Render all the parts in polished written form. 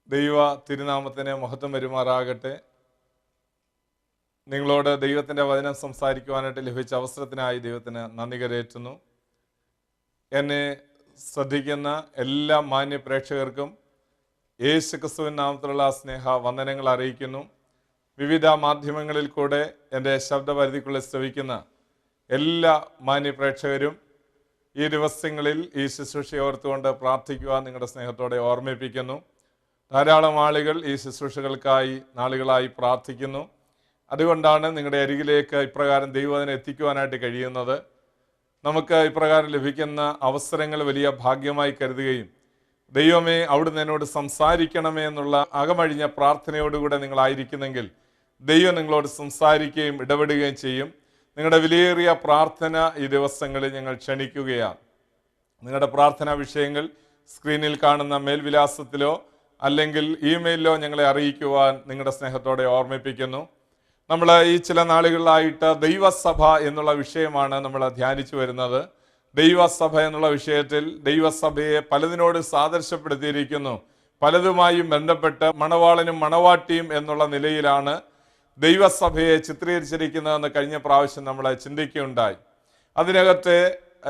ദൈവ തിരുനാമത്തിന് മഹത്വം വരുമാറാകട്ടെ. നിങ്ങളോട് ദൈവത്തിൻ്റെ വചനം സംസാരിക്കുവാനായിട്ട് ലഭിച്ച അവസരത്തിനായി ദൈവത്തിന് നന്ദി കരയേറ്റുന്നു. എന്നെ ശ്രദ്ധിക്കുന്ന എല്ലാ മാന്യ പ്രേക്ഷകർക്കും യേശു ക്രിസ്തുവിൻ നാമത്തിലുള്ള സ്നേഹ വന്ദനങ്ങൾ അറിയിക്കുന്നു. വിവിധ മാധ്യമങ്ങളിൽ കൂടെ എൻ്റെ ശബ്ദപരിധിക്കുള്ളിൽ ശ്രവിക്കുന്ന എല്ലാ മാന്യ പ്രേക്ഷകരും ഈ ദിവസങ്ങളിൽ ഈ ശുശ്രൂഷയെ ഓർത്തുകൊണ്ട് പ്രാർത്ഥിക്കുവാൻ നിങ്ങളുടെ സ്നേഹത്തോടെ ഓർമ്മിപ്പിക്കുന്നു. ധാരാളം ആളുകൾ ഈ ശുശ്രൂഷകൾക്കായി നാളുകളായി പ്രാർത്ഥിക്കുന്നു. അതുകൊണ്ടാണ് നിങ്ങളുടെ അരികിലേക്ക് ഇപ്രകാരം ദൈവത്തിനെ എത്തിക്കുവാനായിട്ട് കഴിയുന്നത്. നമുക്ക് ഇപ്രകാരം ലഭിക്കുന്ന അവസരങ്ങൾ വലിയ ഭാഗ്യമായി കരുതുകയും ദൈവമേ അവിടുന്ന് എന്നോട് സംസാരിക്കണമേ എന്നുള്ള അകമഴിഞ്ഞ പ്രാർത്ഥനയോടുകൂടെ നിങ്ങളായിരിക്കുന്നെങ്കിൽ ദൈവം നിങ്ങളോട് സംസാരിക്കുകയും ഇടപെടുകയും ചെയ്യും. നിങ്ങളുടെ വിലയേറിയ പ്രാർത്ഥന ഈ ദിവസങ്ങളിൽ ഞങ്ങൾ ക്ഷണിക്കുകയാണ്. നിങ്ങളുടെ പ്രാർത്ഥനാ വിഷയങ്ങൾ സ്ക്രീനിൽ കാണുന്ന മേൽവിലാസത്തിലോ അല്ലെങ്കിൽ ഇമെയിലിലോ ഞങ്ങളെ അറിയിക്കുവാൻ നിങ്ങളുടെ സ്നേഹത്തോടെ ഓർമ്മിപ്പിക്കുന്നു. നമ്മൾ ഈ ചില നാളുകളിലായിട്ട് ദൈവസഭ എന്നുള്ള വിഷയമാണ് നമ്മൾ ധ്യാനിച്ചു വരുന്നത്. ദൈവസഭ എന്നുള്ള വിഷയത്തിൽ ദൈവസഭയെ പലതിനോട് സാദൃശ്യപ്പെടുത്തിയിരിക്കുന്നു. പലതുമായും ബന്ധപ്പെട്ട് മണവാളനും മണവാട്ടിയും എന്നുള്ള നിലയിലാണ് ദൈവസഭയെ ചിത്രീകരിച്ചിരിക്കുന്നതെന്ന് കഴിഞ്ഞ പ്രാവശ്യം നമ്മൾ ചിന്തിക്കുകയുണ്ടായി. അതിനകത്തെ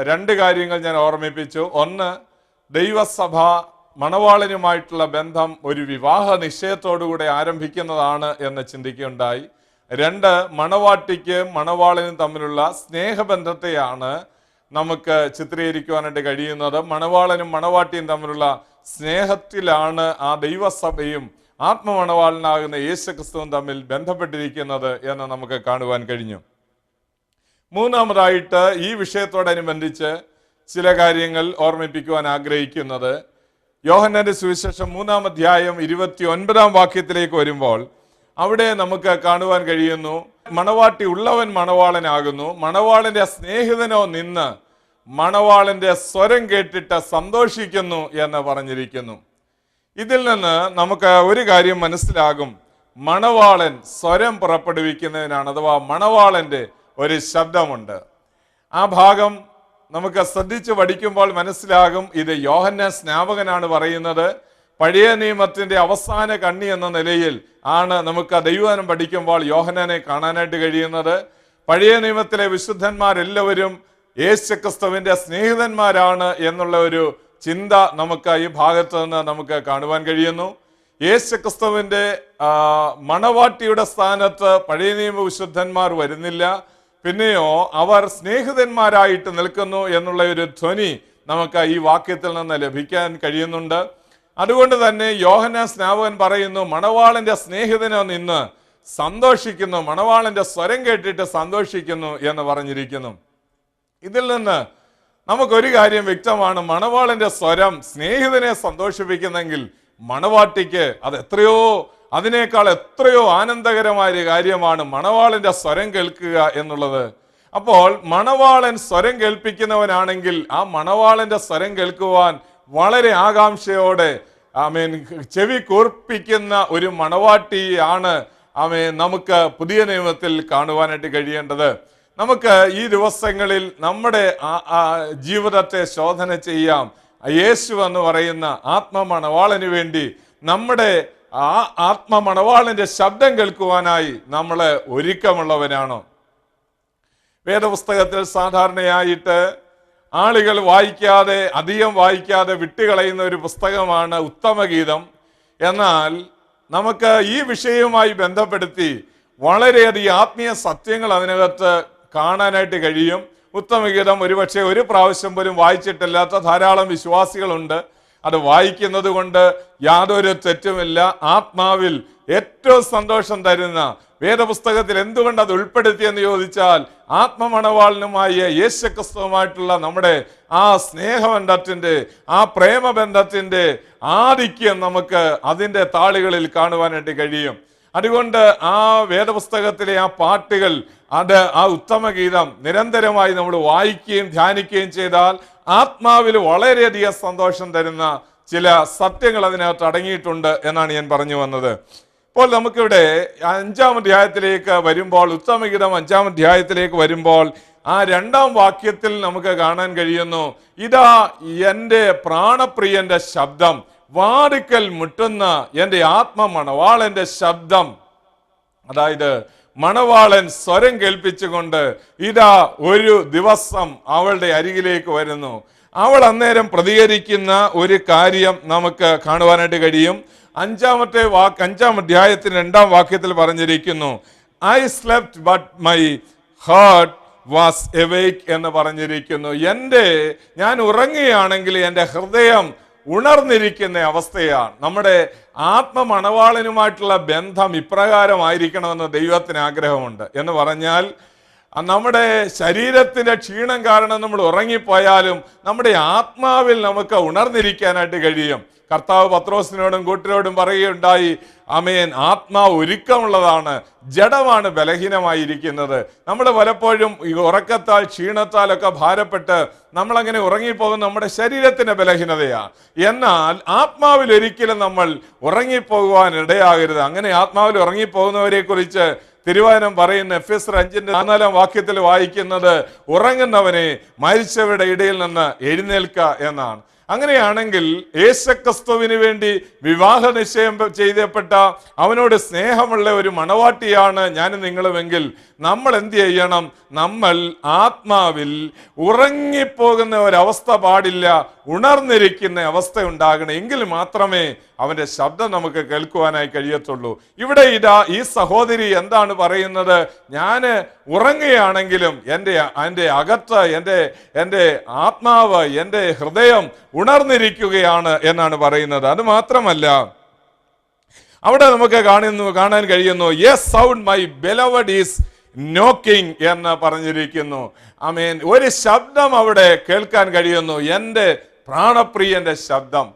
രണ്ട് കാര്യങ്ങൾ ഞാൻ ഓർമ്മിപ്പിച്ചു. ഒന്ന്, ദൈവസഭ മണവാളനുമായിട്ടുള്ള ബന്ധം ഒരു വിവാഹ നിശ്ചയത്തോടുകൂടെ ആരംഭിക്കുന്നതാണ് എന്ന് ചിന്തിക്കുകയുണ്ടായി. രണ്ട്, മണവാട്ടിക്ക് മണവാളനും തമ്മിലുള്ള സ്നേഹബന്ധത്തെയാണ് നമുക്ക് ചിത്രീകരിക്കുവാനായിട്ട് കഴിയുന്നത്. മണവാളനും മണവാട്ടിയും തമ്മിലുള്ള സ്നേഹത്തിലാണ് ആ ദൈവസഭയും ആത്മമണവാളനാകുന്ന യേശു ക്രിസ്തുവും തമ്മിൽ ബന്ധപ്പെട്ടിരിക്കുന്നത് എന്ന് നമുക്ക് കാണുവാൻ കഴിഞ്ഞു. മൂന്നാമതായിട്ട് ഈ വിഷയത്തോടനുബന്ധിച്ച് ചില കാര്യങ്ങൾ ഓർമ്മിപ്പിക്കുവാൻ ആഗ്രഹിക്കുന്നത്, യോഹന്നാന്റെ സുവിശേഷം 3-ാം അധ്യായം 29-ാം വാക്യത്തിലേക്ക് വരുമ്പോൾ അവിടെ നമുക്ക് കാണുവാൻ കഴിയുന്നു, മണവാട്ടി ഉള്ളവൻ മണവാളനാകുന്നു, മണവാളന്റെ സ്നേഹിതനോ നിന്ന് മണവാളന്റെ സ്വരം കേട്ടിട്ട് സന്തോഷിക്കുന്നു എന്ന് പറഞ്ഞിരിക്കുന്നു. ഇതിൽ നിന്ന് നമുക്ക് ഒരു കാര്യം മനസ്സിലാകും. മണവാളൻ സ്വരം പുറപ്പെടുവിക്കുന്നതിനാണ്, അഥവാ മണവാളന്റെ ഒരു ശബ്ദമുണ്ട്. ആ ഭാഗം നമുക്ക് ശ്രദ്ധിച്ച് പഠിക്കുമ്പോൾ മനസ്സിലാകും, ഇത് യോഹന്നാൻ സ്നാപകനാണ് പറയുന്നത്. പഴയ നിയമത്തിന്റെ അവസാന കണ്ണി എന്ന നിലയിൽ ആണ് നമുക്ക് ദൈവവചനം പഠിക്കുമ്പോൾ യോഹന്നാനെ കാണാനായിട്ട് കഴിയുന്നത്. പഴയ നിയമത്തിലെ വിശുദ്ധന്മാരെല്ലാവരും യേശുക്രിസ്തുവിന്റെ സ്നേഹിതന്മാരാണ് എന്നുള്ള ഒരു ചിന്ത നമുക്ക് ഈ ഭാഗത്ത് നിന്ന് നമുക്ക് കാണുവാൻ കഴിയുന്നു. യേശുക്രിസ്തുവിന്റെ മണവാട്ടിയുടെ സ്ഥാനത്ത് പഴയ നിയമ വിശുദ്ധന്മാർ വരുന്നില്ല. പിന്നെയോ അവർ സ്നേഹിതന്മാരായിട്ട് നിൽക്കുന്നു എന്നുള്ള ഒരു ധ്വനി നമുക്ക് ഈ വാക്യത്തിൽ നിന്ന് ലഭിക്കാൻ കഴിയുന്നുണ്ട്. അതുകൊണ്ട് തന്നെ യോഹന്നാൻ സ്നാപകൻ പറയുന്നു, മണവാളന്റെ സ്നേഹിതനോ നിന്ന് സന്തോഷിക്കുന്നു, മണവാളന്റെ സ്വരം കേട്ടിട്ട് സന്തോഷിക്കുന്നു എന്ന് പറഞ്ഞിരിക്കുന്നു. ഇതിൽ നിന്ന് നമുക്കൊരു കാര്യം വ്യക്തമാണ്, മണവാളന്റെ സ്വരം സ്നേഹിതനെ സന്തോഷിപ്പിക്കുന്നെങ്കിൽ മണവാട്ടിക്ക് അത് അതിനേക്കാൾ എത്രയോ ആനന്ദകരമായ കാര്യമാണ് മണവാളന്റെ സ്വരം കേൾക്കുക എന്നുള്ളത്. അപ്പോൾ മണവാളൻ സ്വരം കേൾപ്പിക്കുന്നവനാണെങ്കിൽ ആ മണവാളന്റെ സ്വരം കേൾക്കുവാൻ വളരെ ആകാംക്ഷയോടെ ചെവി കൂർപ്പിക്കുന്ന ഒരു മണവാട്ടിയാണ് നമുക്ക് പുതിയ നിയമത്തിൽ കാണുവാനായിട്ട് കഴിയേണ്ടത്. നമുക്ക് ഈ ദിവസങ്ങളിൽ നമ്മുടെ ജീവിതത്തെ ശോധന ചെയ്യാം. യേശു എന്ന് പറയുന്ന ആത്മമണവാളന് വേണ്ടി നമ്മുടെ ആത്മമണവാളന്റെ ശബ്ദം കേൾക്കുവാനായി നമ്മൾ ഒരുക്കമുള്ളവനാണോ? വേദപുസ്തകത്തിൽ സാധാരണയായിട്ട് ആളുകൾ അധികം വായിക്കാതെ വിട്ടുകളയുന്ന ഒരു പുസ്തകമാണ് ഉത്തമഗീതം. എന്നാൽ നമുക്ക് ഈ വിഷയവുമായി ബന്ധപ്പെടുത്തി വളരെയധികം ആത്മീയ സത്യങ്ങൾ അതിനകത്ത് കാണാനായിട്ട് കഴിയും. ഉത്തമഗീതം ഒരുപക്ഷെ ഒരു പ്രാവശ്യം പോലും വായിച്ചിട്ടില്ലാത്ത ധാരാളം വിശ്വാസികളുണ്ട്. അത് വായിക്കുന്നത് കൊണ്ട് യാതൊരു തെറ്റുമില്ല. ആത്മാവിൽ ഏറ്റവും സന്തോഷം തരുന്ന വേദപുസ്തകത്തിൽ എന്തുകൊണ്ട് അത് ഉൾപ്പെടുത്തിയെന്ന് ചോദിച്ചാൽ, ആത്മമണവാളനുമായ യേശുക്രിസ്തുവുമായിട്ടുള്ള നമ്മുടെ ആ സ്നേഹബന്ധത്തിന്റെ, ആ പ്രേമബന്ധത്തിന്റെ ആധിക്യം നമുക്ക് അതിൻ്റെ താളുകളിൽ കാണുവാനായിട്ട് കഴിയും. അതുകൊണ്ട് ആ വേദപുസ്തകത്തിലെ ആ പാട്ടുകൾ, ആ ഉത്തമഗീതം നിരന്തരമായി നമ്മൾ വായിക്കുകയും ധ്യാനിക്കുകയും ചെയ്താൽ ആത്മാവിൽ വളരെയധികം സന്തോഷം തരുന്ന ചില സത്യങ്ങൾ അതിനകത്ത് അടങ്ങിയിട്ടുണ്ട് എന്നാണ് ഞാൻ പറഞ്ഞു വന്നത്. ഇപ്പോൾ നമുക്കിവിടെ 5-ാം അധ്യായത്തിലേക്ക് വരുമ്പോൾ, ഉത്തമഗീതം 5-ാം അധ്യായത്തിലേക്ക് വരുമ്പോൾ ആ 2-ാം വാക്യത്തിൽ നമുക്ക് കാണാൻ കഴിയുന്നു, ഇതാ എൻ്റെ പ്രാണപ്രിയന്റെ ശബ്ദം വാതിക്കൽ മുട്ടുന്ന എൻ്റെ ആത്മമണവാളന്റെ ശബ്ദം, അതായത് മണവാളൻ സ്വരം കേൾപ്പിച്ചുകൊണ്ട് ഇതാ ഒരു ദിവസം അവളുടെ അരികിലേക്ക് വരുന്നു. അവൾ അന്നേരം പ്രതികരിക്കുന്ന ഒരു കാര്യം നമുക്ക് കാണുവാനായിട്ട് കഴിയും. 5-ാം അധ്യായത്തിന് 2-ാം വാക്യത്തിൽ പറഞ്ഞിരിക്കുന്നു, I slept but my heart was awake എന്ന് പറഞ്ഞിരിക്കുന്നു. ഞാൻ ഉറങ്ങുകയാണെങ്കിൽ എൻ്റെ ഹൃദയം ഉണർന്നിരിക്കുന്ന അവസ്ഥയാണ്. നമ്മുടെ ആത്മമണവാളനുമായിട്ടുള്ള ബന്ധം ഇപ്രകാരമായിരിക്കണമെന്ന് ദൈവത്തിന് ആഗ്രഹമുണ്ട്. എന്ന് പറഞ്ഞാൽ നമ്മുടെ ശരീരത്തിന്റെ ക്ഷീണം കാരണം നമ്മൾ ഉറങ്ങിപ്പോയാലും നമ്മുടെ ആത്മാവിൽ നമുക്ക് ഉണർന്നിരിക്കാനായിട്ട് കഴിയും. കർത്താവ് പത്രോസിനോടും കൂട്ടരോടും പറയുകയുണ്ടായി, ആമേൻ, ആത്മാവ് ഒരുക്കമുള്ളതാണ്, ജഡമാണ് ബലഹീനമായിരിക്കുന്നത്. നമ്മൾ പലപ്പോഴും ഈ ഉറക്കത്താൽ ക്ഷീണത്താലൊക്കെ ഭാരപ്പെട്ട് നമ്മളങ്ങനെ ഉറങ്ങിപ്പോകുന്ന നമ്മുടെ ശരീരത്തിന്റെ ബലഹീനതയാണ്. എന്നാൽ ആത്മാവിൽ ഒരിക്കലും നമ്മൾ ഉറങ്ങിപ്പോകുവാൻ ഇടയാകരുത്. അങ്ങനെ ആത്മാവിൽ ഉറങ്ങിപ്പോകുന്നവരെ കുറിച്ച് തിരുവചനം പറയുന്ന എഫെസ്യർ 5-ാം വാക്യത്തിൽ വായിക്കുന്നത്, ഉറങ്ങുന്നവനെ മരിച്ചവരുടെ ഇടയിൽ നിന്ന് എഴുന്നേൽക്ക എന്നാണ്. അങ്ങനെയാണെങ്കിൽ യേശുക്രിസ്തുവിന് വേണ്ടി വിവാഹ നിശ്ചയം ചെയ്യപ്പെട്ട അവനോട് സ്നേഹമുള്ള ഒരു മണവാട്ടിയാണ് ഞാനും നിങ്ങളുമെങ്കിൽ നമ്മൾ എന്ത് ചെയ്യണം? നമ്മൾ ആത്മാവിൽ ഉറങ്ങിപ്പോകുന്ന ഒരവസ്ഥ പാടില്ല, ഉണർന്നിരിക്കുന്ന അവസ്ഥ ഉണ്ടാകണം. എങ്കിൽ മാത്രമേ അവന്റെ ശബ്ദം നമുക്ക് കേൾക്കുവാനായി കഴിയത്തുള്ളൂ. ഇവിടെ ഈ സഹോദരി എന്താണ് പറയുന്നത്? ഞാൻ ഉറങ്ങുകയാണെങ്കിലും എൻ്റെ അകത്ത് എൻ്റെ ആത്മാവ്, എൻ്റെ ഹൃദയം ഉണർന്നിരിക്കുകയാണ് എന്നാണ് പറയുന്നത്. അത് മാത്രമല്ല, അവിടെ നമുക്ക് കാണാൻ കഴിയുന്നു, yes sound my beloved is knocking എന്ന് പറഞ്ഞിരിക്കുന്നു. ആമേൻ. ഒരു ശബ്ദം അവിടെ കേൾക്കാൻ കഴിയുന്നു, എൻ്റെ പ്രാണപ്രിയന്റെ ശബ്ദം.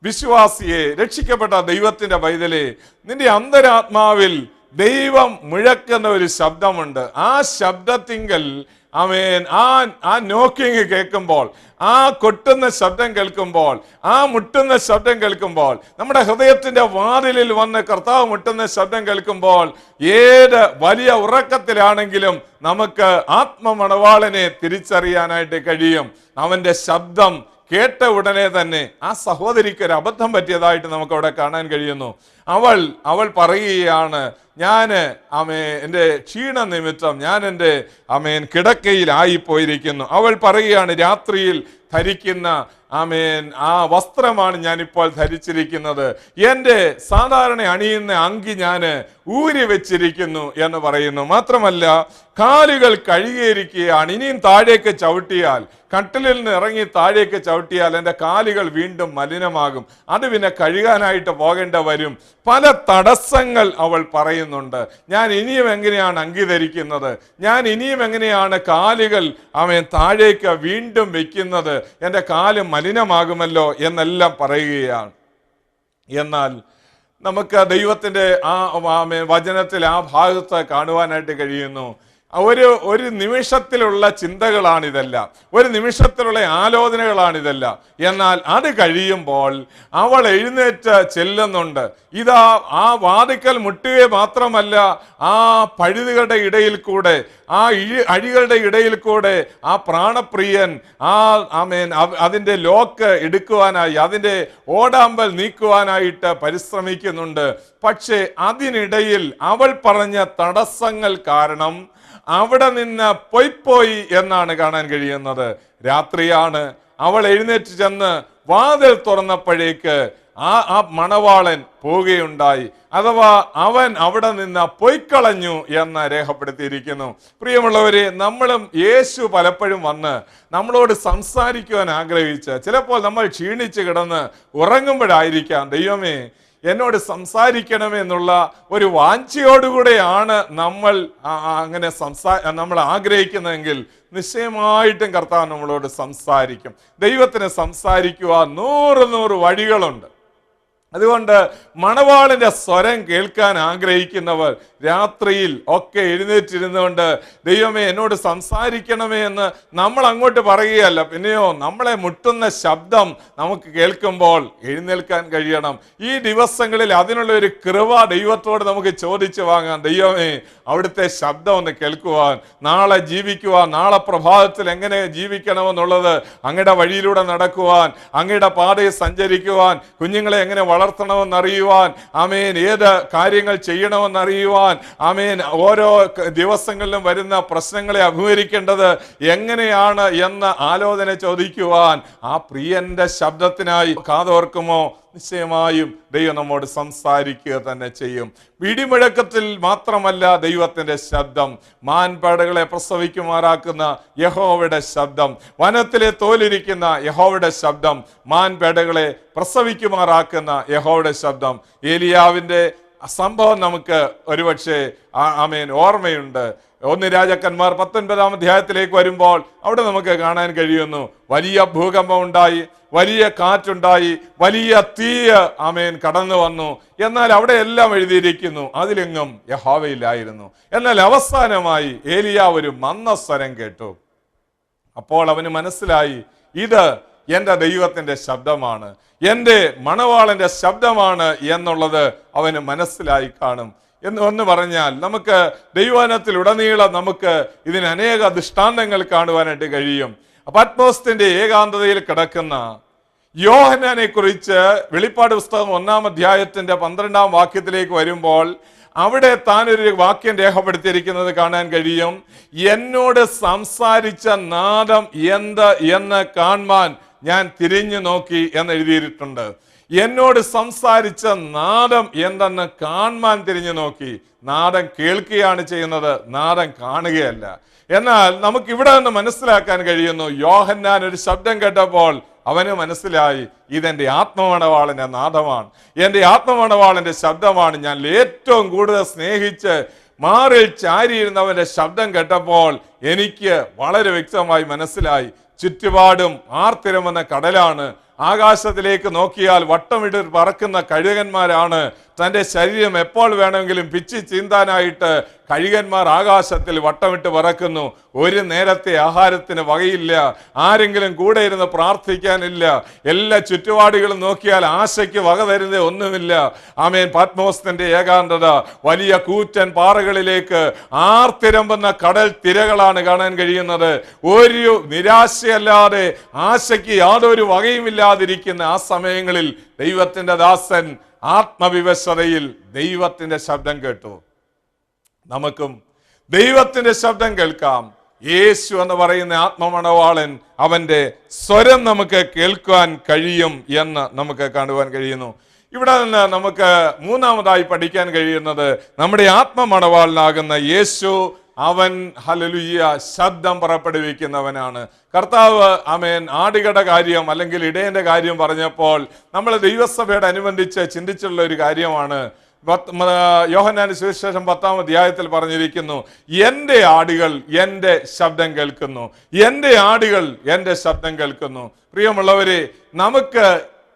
വിശ്വാസിയെ, രക്ഷിക്കപ്പെട്ട ദൈവത്തിന്റെ പൈതലേ, നിന്റെ അന്തരാത്മാവിൽ ദൈവം മുഴക്കുന്ന ഒരു ശബ്ദമുണ്ട്. ആ ശബ്ദത്തിങ്കൽ ആമേൻ, ആ നോക്കിങ് കേൾക്കുമ്പോൾ, ആ കൊട്ടുന്ന ശബ്ദം കേൾക്കുമ്പോൾ, ആ മുട്ടുന്ന ശബ്ദം കേൾക്കുമ്പോൾ, നമ്മുടെ ഹൃദയത്തിന്റെ വാതിലിൽ വന്ന് കർത്താവ് മുട്ടുന്ന ശബ്ദം കേൾക്കുമ്പോൾ, ഏത് വലിയ ഉറക്കത്തിലാണെങ്കിലും നമുക്ക് ആത്മമണവാളനെ തിരിച്ചറിയാനായിട്ട് കഴിയും. അവന്റെ ശബ്ദം കേട്ട ഉടനെ തന്നെ ആ സഹോദരിക്ക് ഒരു അബദ്ധം പറ്റിയതായിട്ട് നമുക്ക് അവിടെ കാണാൻ കഴിയുന്നു. അവൾ പറയുകയാണ്, എൻ്റെ ക്ഷീണ നിമിത്തം ഞാൻ എൻ്റെ കിടക്കയിൽ പോയിരിക്കുന്നു. അവൾ പറയുകയാണ്, രാത്രിയിൽ ധരിക്കുന്ന ആ വസ്ത്രമാണ് ഞാനിപ്പോൾ ധരിച്ചിരിക്കുന്നത്, എൻ്റെ സാധാരണ അണിയുന്ന അങ്കി ഞാൻ ഊരി വെച്ചിരിക്കുന്നു എന്ന് പറയുന്നു. മാത്രമല്ല, കാലുകൾ കഴുകിയിരിക്കുകയാണ്. ഇനിയും താഴേക്ക് ചവിട്ടിയാൽ, കട്ടിലിൽ നിന്ന് ഇറങ്ങി താഴേക്ക് ചവിട്ടിയാൽ എൻ്റെ കാലുകൾ വീണ്ടും മലിനമാകും, അത് പിന്നെ കഴുകാനായിട്ട് പോകേണ്ട വരും. പല തടസ്സങ്ങൾ അവൾ പറയുന്നുണ്ട്. ഞാൻ ഇനിയും എങ്ങനെയാണ് അങ്കി ധരിക്കുന്നത്, ഞാൻ ഇനിയും എങ്ങനെയാണ് കാലുകൾ താഴേക്ക് വീണ്ടും വെക്കുന്നത്, എൻ്റെ കാല് മലിനമാകുമല്ലോ എന്നെല്ലാം പറയുകയാണ്. എന്നാൽ നമുക്ക് ദൈവത്തിന്റെ വചനത്തിൽ ആ ഭാഗത്ത് കാണുവാനായിട്ട് കഴിയുന്നു, ഒരു നിമിഷത്തിലുള്ള ചിന്തകളാണിതെല്ലാം, ഒരു നിമിഷത്തിലുള്ള ആലോചനകളാണിതെല്ലാം. എന്നാൽ അത് കഴിയുമ്പോൾ അവൾ എഴുന്നേറ്റ് ചെല്ലുന്നുണ്ട്. ഇതാ ആ വാതിക്കൽ മുട്ടുക മാത്രമല്ല, ആ പഴുതുകളുടെ ഇടയിൽ കൂടെ, ആ അഴികളുടെ ഇടയിൽ കൂടെ ആ പ്രാണപ്രിയൻ അതിൻ്റെ ലോക്ക് എടുക്കുവാനായി, അതിൻ്റെ ഓടാമ്പൽ നീക്കുവാനായിട്ട് പരിശ്രമിക്കുന്നുണ്ട്. പക്ഷേ അതിനിടയിൽ അവൾ പറഞ്ഞ തടസ്സങ്ങൾ കാരണം അവിടെ നിന്ന് പൊയ്പോയി എന്നാണ് കാണാൻ കഴിയുന്നത്. രാത്രിയാണ്. അവൾ എഴുന്നേറ്റ് ചെന്ന് വാതിൽ തുറന്നപ്പോഴേക്ക് ആ മണവാളൻ പോവുകയുണ്ടായി, അഥവാ അവൻ അവിടെ നിന്ന് പൊയ്ക്കളഞ്ഞു എന്ന് രേഖപ്പെടുത്തിയിരിക്കുന്നു. പ്രിയമുള്ളവരെ, നമ്മളും യേശു പലപ്പോഴും വന്ന് നമ്മളോട് സംസാരിക്കുവാൻ ആഗ്രഹിച്ച്, ചിലപ്പോൾ നമ്മൾ ക്ഷീണിച്ച് കിടന്ന് ഉറങ്ങുമ്പോഴായിരിക്കാം, ദൈവമേ എന്നോട് സംസാരിക്കണമെന്നുള്ള ഒരു വാഞ്ചയോടുകൂടെയാണ് നമ്മൾ നമ്മൾ ആഗ്രഹിക്കുന്നതെങ്കിൽ നിശ്ചയമായിട്ടും കർത്താവ് നമ്മളോട് സംസാരിക്കും. ദൈവത്തിന് സംസാരിക്കുവാൻ 100 വഴികളുണ്ട്. അതുകൊണ്ട് മണവാളിന്റെ സ്വരം കേൾക്കാൻ ആഗ്രഹിക്കുന്നവർ രാത്രിയിൽ ഒക്കെ എഴുന്നേറ്റിരുന്നുകൊണ്ട് ദൈവമേ എന്നോട് സംസാരിക്കണമേ എന്ന് നമ്മൾ അങ്ങോട്ട് പറയുകയല്ല, പിന്നെയോ നമ്മളെ മുട്ടുന്ന ശബ്ദം നമുക്ക് കേൾക്കുമ്പോൾ എഴുന്നേൽക്കാൻ കഴിയണം. ഈ ദിവസങ്ങളിൽ അതിനുള്ള ഒരു കൃപ ദൈവത്തോട് നമുക്ക് ചോദിച്ചു വാങ്ങാം. ദൈവമേ അവിടുത്തെ ശബ്ദം ഒന്ന് കേൾക്കുവാൻ, നാളെ ജീവിക്കുവാൻ, നാളെ പ്രഭാതത്തിൽ എങ്ങനെ ജീവിക്കണമെന്നുള്ളത് അങ്ങയുടെ വഴിയിലൂടെ നടക്കുവാൻ, അങ്ങയുടെ പാതയിൽ സഞ്ചരിക്കുവാൻ, കുഞ്ഞുങ്ങളെ എങ്ങനെ വളർത്തണമെന്നറിയുവാൻ, ആമേൻ, ഏത് കാര്യങ്ങൾ ചെയ്യണമെന്നറിയുവാൻ, ആമേൻ, ഓരോ ദിവസങ്ങളിലും വരുന്ന പ്രശ്നങ്ങളെ അഭിമുഖീകരിക്കേണ്ടത് എങ്ങനെയാണ് എന്ന ആലോചന ചോദിക്കുവാൻ ആ പ്രിയന്റെ ശബ്ദത്തിനായി കാതോർക്കുമോ? നിശ്ചയമായും ദൈവം നമ്മോട് സംസാരിക്കുക തന്നെ ചെയ്യും. പിടിമുഴക്കത്തിൽ മാത്രമല്ല ദൈവത്തിന്റെ ശബ്ദം, മാൻപേടകളെ പ്രസവിക്കുമാറാക്കുന്ന യഹോവയുടെ ശബ്ദം, വനത്തിലെ തോലിരിക്കുന്ന യഹോവയുടെ ശബ്ദം, മാൻപേടകളെ പ്രസവിക്കുമാറാക്കുന്ന യഹോവയുടെ ശബ്ദം. ഏലിയാവിന്റെ സംഭവം നമുക്ക് ഒരുപക്ഷെ ആമേൻ ഓർമ്മയുണ്ട്. 1 രാജാക്കന്മാർ 19-ാം അധ്യായത്തിലേക്ക് വരുമ്പോൾ അവിടെ നമുക്ക് കാണാൻ കഴിയുന്നു, വലിയ ഭൂകമ്പം ഉണ്ടായി, വലിയ കാറ്റുണ്ടായി, വലിയ തീ ആമേൻ കടന്നു വന്നു. എന്നാൽ അവിടെ എല്ലാം എഴുതിയിരിക്കുന്നു അതിലെങ്ങും യഹോവയില്ലായിരുന്നു. എന്നാൽ അവസാനമായി ഏലിയാവ് ഒരു മന്ദസ്വരം കേട്ടു. അപ്പോൾ അവന് മനസ്സിലായി, ഇത് എൻ്റെ ദൈവത്തിന്റെ ശബ്ദമാണ്, എൻ്റെ മണവാളന്റെ ശബ്ദമാണ് എന്നുള്ളത് അവന് മനസ്സിലായി കാണും. എന്ന് പറഞ്ഞാൽ നമുക്ക് ദൈവവചനത്തിൽ ഉടനീളം നമുക്ക് ഇതിന് അനേക ദൃഷ്ടാന്തങ്ങൾ കാണുവാനായിട്ട് കഴിയും. പത്മോസിന്റെ ഏകാന്തതയിൽ കിടക്കുന്ന യോഹന്നാനെ കുറിച്ച് വെളിപ്പാട് പുസ്തകം 1-ാം അധ്യായത്തിന്റെ 12-ാം വാക്യത്തിലേക്ക് വരുമ്പോൾ അവിടെ താനൊരു വാക്യം രേഖപ്പെടുത്തിയിരിക്കുന്നത് കാണാൻ കഴിയും. എന്നോട് സംസാരിച്ച നാദം എന്ത് എന്ന് കാണുവാൻ ഞാൻ തിരിഞ്ഞു നോക്കി എന്ന് എഴുതിയിട്ടുണ്ട്. എന്നോട് സംസാരിച്ച നാദം എന്തെന്ന് കാണുവാൻ തിരിഞ്ഞു നോക്കി. നാദം കേൾക്കുകയാണ് ചെയ്യുന്നത്, നാദം കാണുകയല്ല. എന്നാൽ നമുക്ക് ഇവിടെ നിന്ന് മനസ്സിലാക്കാൻ കഴിയുന്നു, യോഹന്നാൻ ഒരു ശബ്ദം കേട്ടപ്പോൾ അവന് മനസ്സിലായി, ഇതെന്റെ ആത്മമണവാളന്റെ നാദമാണ്, എൻ്റെ ആത്മമണവാളന്റെ ശബ്ദമാണ്. ഞാൻ ഏറ്റവും കൂടുതൽ സ്നേഹിച്ച് മാറിൽ ചാരിയിരുന്നവന്റെ ശബ്ദം കേട്ടപ്പോൾ എനിക്ക് വളരെ വ്യക്തമായി മനസ്സിലായി, ചുറ്റുപാടും ആർത്തിരമെന്ന കടലാണ്. ആകാശത്തിലേക്ക് നോക്കിയാൽ വട്ടമിട്ട് പറക്കുന്ന കഴുകന്മാരാണ്. തൻ്റെ ശരീരം എപ്പോൾ വേണമെങ്കിലും പിച്ചി ചീന്താനായിട്ട് കഴുകന്മാർ ആകാശത്തിൽ വട്ടമിട്ട് പറക്കുന്നു. ഒരു നേരത്തെ ആഹാരത്തിന് വകയില്ല, ആരെങ്കിലും കൂടെ ഇരുന്ന് പ്രാർത്ഥിക്കാനില്ല, എല്ലാ ചുറ്റുപാടുകളും നോക്കിയാൽ ആശയ്ക്ക് വക തരുന്ന ഒന്നുമില്ല. ആമേൻ. പത്മോസിന്റെ ഏകാന്തത, വലിയ കൂറ്റൻ പാറകളിലേക്ക് ആർത്തിരമ്പുന്ന കടൽ തിരകളാണ് കാണാൻ കഴിയുന്നത്. ഒരു നിരാശയല്ലാതെ ആശയ്ക്ക് യാതൊരു വകയുമില്ലാതിരിക്കുന്ന ആ സമയങ്ങളിൽ ദൈവത്തിന്റെ ദാസൻ ആത്മവിവശതയിൽ ദൈവത്തിന്റെ ശബ്ദം കേട്ടു. നമുക്കും ദൈവത്തിന്റെ ശബ്ദം കേൾക്കാം. യേശു എന്ന് പറയുന്ന ആത്മമണവാളൻ, അവന്റെ സ്വരം നമുക്ക് കേൾക്കുവാൻ കഴിയും എന്ന് നമുക്ക് കാണുവാൻ കഴിയുന്നു. ഇവിടെ നിന്ന് നമുക്ക് മൂന്നാമതായി പഠിക്കാൻ കഴിയുന്നത്, നമ്മുടെ ആത്മമണവാളനാകുന്ന യേശു അവൻ ഹല്ലേലൂയ ശബ്ദം പുറപ്പെടുവിക്കുന്നവനാണ്. കർത്താവ് ആമേൻ ആടുകളുടെ കാര്യം അല്ലെങ്കിൽ ഇടയന്റെ കാര്യം പറഞ്ഞപ്പോൾ നമ്മൾ ദൈവസഭയോട് അനുബന്ധിച്ച് ചിന്തിച്ചുള്ള ഒരു കാര്യമാണ്. യോഹന്നാന്റെ സുവിശേഷം 10-ാം അധ്യായത്തിൽ പറഞ്ഞിരിക്കുന്നു, എൻ്റെ ആടുകൾ എൻ്റെ ശബ്ദം കേൾക്കുന്നു, എൻ്റെ ആടുകൾ എൻ്റെ ശബ്ദം കേൾക്കുന്നു. പ്രിയമുള്ളവരെ, നമുക്ക്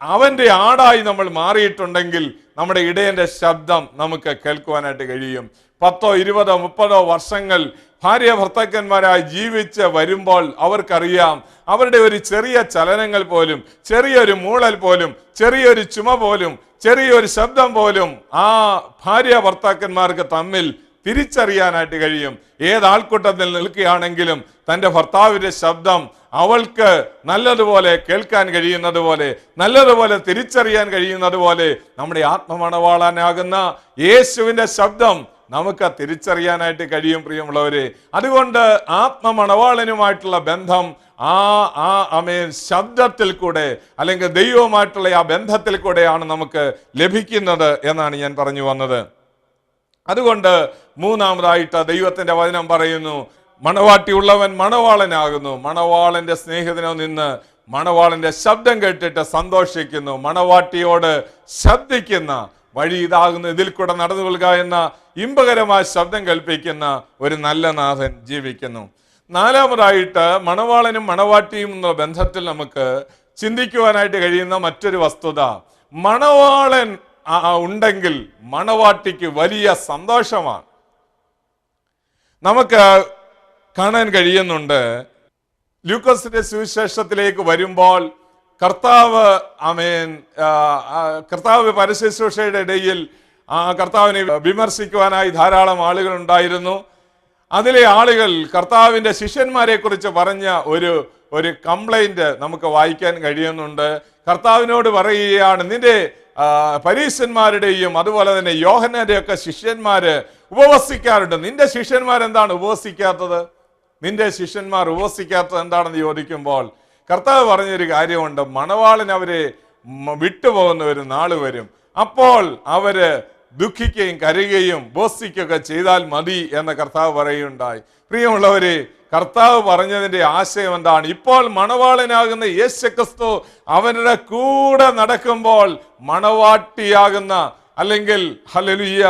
അവന്റെ ആടായി നമ്മൾ മാറിയിട്ടുണ്ടെങ്കിൽ നമ്മുടെ ഇടയന്റെ ശബ്ദം നമുക്ക് കേൾക്കുവാനായിട്ട് കഴിയും. 10, 20, 30 വർഷങ്ങൾ ഭാര്യ ഭർത്താക്കന്മാരായി ജീവിച്ച് വരുമ്പോൾ അവർക്കറിയാം, അവരുടെ ഒരു ചെറിയ ചലനങ്ങൾ പോലും, ചെറിയൊരു മൂളൽ പോലും, ചെറിയൊരു ചുമ പോലും, ചെറിയൊരു ശബ്ദം പോലും ആ ഭാര്യ ഭർത്താക്കന്മാർക്ക് തമ്മിൽ തിരിച്ചറിയാനായിട്ട് കഴിയും. ഏതാൾക്കൂട്ടത്തിൽ നിൽക്കുകയാണെങ്കിലും തൻ്റെ ഭർത്താവിന്റെ ശബ്ദം അവൾക്ക് നല്ലതുപോലെ കേൾക്കാൻ കഴിയുന്നത് പോലെ, നല്ലതുപോലെ തിരിച്ചറിയാൻ കഴിയുന്നത് പോലെ നമ്മുടെ ആത്മമണവാളനാകുന്ന യേശുവിന്റെ ശബ്ദം നമുക്ക് തിരിച്ചറിയാനായിട്ട് കഴിയും. പ്രിയമുള്ളവരെ, അതുകൊണ്ട് ആത്മമണവാളനുമായിട്ടുള്ള ബന്ധം ആമേൻ ശബ്ദത്തിൽ കൂടെ അല്ലെങ്കിൽ ദൈവവുമായിട്ടുള്ള ആ ബന്ധത്തിൽ കൂടെയാണ് നമുക്ക് ലഭിക്കുന്നത് എന്നാണ് ഞാൻ പറഞ്ഞു വന്നത്. അതുകൊണ്ട് മൂന്നാമതായിട്ട് ദൈവത്തിന്റെ വചനം പറയുന്നു, മണവാട്ടിയുള്ളവൻ മണവാളനാകുന്നു, മണവാളന്റെ സ്നേഹിതനോ നിന്ന് മണവാളന്റെ ശബ്ദം കേട്ടിട്ട് സന്തോഷിക്കുന്നു, മണവാട്ടിയോട് ശബ്ദിക്കുന്ന വഴി ഇതാകുന്നു, ഇതിൽ കൂടെ നടന്നു കൊള്ളുക എന്ന ഇമ്പകരമായ ശബ്ദം കൽപ്പിക്കുന്ന ഒരു നല്ല നാഥൻ ജീവിക്കുന്നു. നാലാമതായിട്ട് മണവാളനും മണവാട്ടിയും എന്ന ബന്ധത്തിൽ നമുക്ക് ചിന്തിക്കുവാനായിട്ട് കഴിയുന്ന മറ്റൊരു വസ്തുത, മണവാളൻ ഉണ്ടെങ്കിൽ മണവാട്ടിക്ക് വലിയ സന്തോഷമാണ്. നമുക്ക് കാണാൻ കഴിയുന്നുണ്ട്, ലൂക്കോസിന്റെ സുവിശേഷത്തിലേക്ക് വരുമ്പോൾ കർത്താവ് പരശുശ്രൂഷയുടെ ഇടയിൽ കർത്താവിനെ വിമർശിക്കുവാനായി ധാരാളം ആളുകൾ ഉണ്ടായിരുന്നു. അതിലെ ആളുകൾ കർത്താവിന്റെ ശിഷ്യന്മാരെ കുറിച്ച് പറഞ്ഞ ഒരു കംപ്ലൈന്റ് നമുക്ക് വായിക്കാൻ കഴിയുന്നുണ്ട്. കർത്താവിനോട് പറയുകയാണ്, നിന്റെ പരീശന്മാരുടെയും അതുപോലെ തന്നെ യോഹന്നാന്റെ ഒക്കെ ശിഷ്യന്മാര് ഉപവസിക്കാറുണ്ട്, നിന്റെ ശിഷ്യന്മാർ എന്താണ് ഉപവസിക്കാത്തത്? നിന്റെ ശിഷ്യന്മാർ ഉപവസിക്കാത്തത് എന്താണെന്ന് ചോദിക്കുമ്പോൾ കർത്താവ് പറഞ്ഞൊരു കാര്യമുണ്ട്, മണവാളൻ അവരെ വിട്ടുപോകുന്ന ഒരു നാള് വരും, അപ്പോൾ അവര് ദുഃഖിക്കുകയും കരയുകയും ഉപവസിക്കുകയൊക്കെ ചെയ്താൽ മതി എന്ന് കർത്താവ് പറയുകയുണ്ടായി. പ്രിയമുള്ളവരെ, കർത്താവ് പറഞ്ഞതിന്റെ ആശയം എന്താണ്? ഇപ്പോൾ മണവാളനാകുന്ന യേശുക്രിസ്തു അവരുടെ കൂടെ നടക്കുമ്പോൾ മണവാട്ടിയാകുന്ന അല്ലെങ്കിൽ ഹല്ലേലൂയ